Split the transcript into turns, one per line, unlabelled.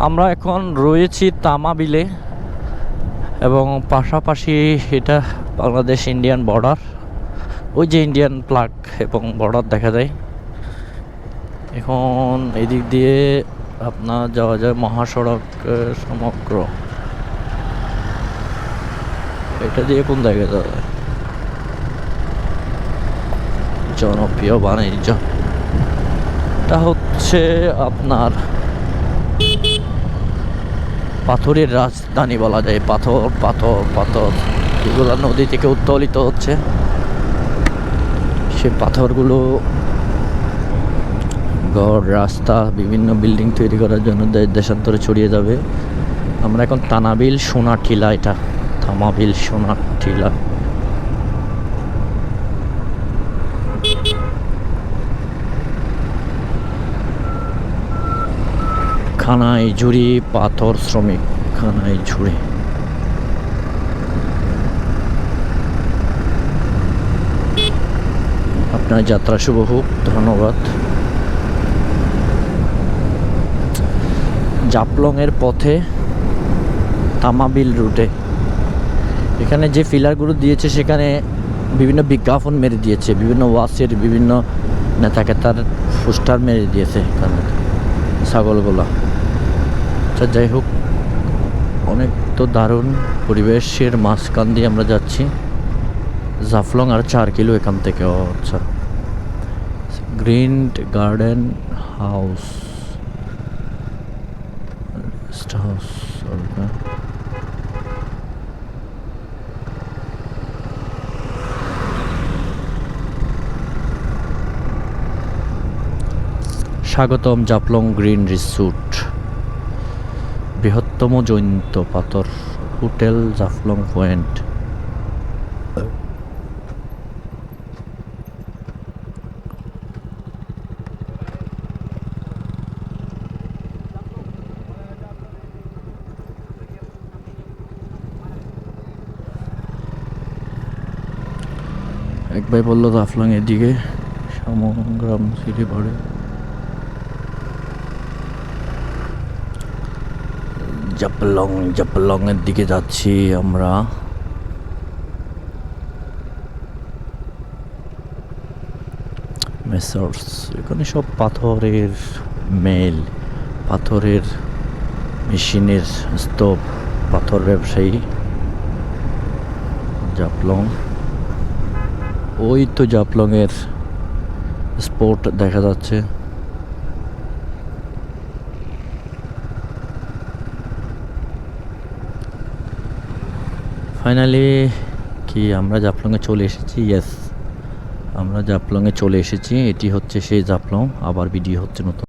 আমরা এখন রয়েছি তামাবিলে এবং পাশাপাশি এটা বাংলাদেশ ইন্ডিয়ান বর্ডার। ওই যে ইন্ডিয়ান ফ্ল্যাগ এবং বর্ডার দেখা যায়। এখন এদিক দিয়ে আপনার যাওয়া যায় মহাসড়ক সমগ্র। এটা দিয়ে কোন জায়গায় যাওয়া যায়? জনপ্রিয় বাণিজ্য, এটা হচ্ছে আপনার পাথরের রাজধানী বলা যায়। পাথর পাথর পাথর এগুলো নদী থেকে উত্তোলিত হচ্ছে। সে পাথরগুলো ঘর, রাস্তা, বিভিন্ন বিল্ডিং তৈরি করার জন্য দেশান্তরে ছড়িয়ে যাবে। আমরা এখন তানাবিল সোনাটিলা, এটা তামাবিল সোনাটিলা। খানাই ঝুড়ি পাথর শ্রমিক, খানাই ঝুড়ি। আপনার যাত্রা শুভ হোক, ধন্যবাদ। জাফলংয়ের পথে তামাবিল রুটে এখানে যে ফিলারগুলো দিয়েছে সেখানে বিভিন্ন বিজ্ঞাপন মেরে দিয়েছে, বিভিন্ন ওয়াচের বিভিন্ন নেতাকে তার পোস্টার মেরে দিয়েছে এখানে ছাগলগুলা। আচ্ছা যাই হোক, অনেক তো দারুণ পরিবেশের মাঝখান দিয়ে আমরা যাচ্ছি। জাফলং আর 4 কিলো এখান থেকে। আচ্ছা, গ্রিন গার্ডেন হাউস, হাউস। স্বাগতম জাফলং গ্রিন রিসোর্ট, বৃহত্তম জৈন্ত পাথর হোটেল জাফলং পয়েন্ট। এক ভাই বললো জাফলং এর দিকে সমগ্রাম সিটি পড়ে। জাফলং এর দিকে যাচ্ছি আমরা। মেসার্স, এখানে সব পাথরের মেল, পাথরের মেশিনের স্তূপ, পাথর ব্যবসায়ী। জাফলং, ওই তো জাফলং এর স্পোর্ট দেখা যাচ্ছে। ফাইনালি কি আমরা জাফলংয়ে চলে এসেছি? ইয়েস, আমরা জাফলংয়ে চলে এসেছি। এটি হচ্ছে সেই জাফলং। আবার ভিডিও হচ্ছে নতুন।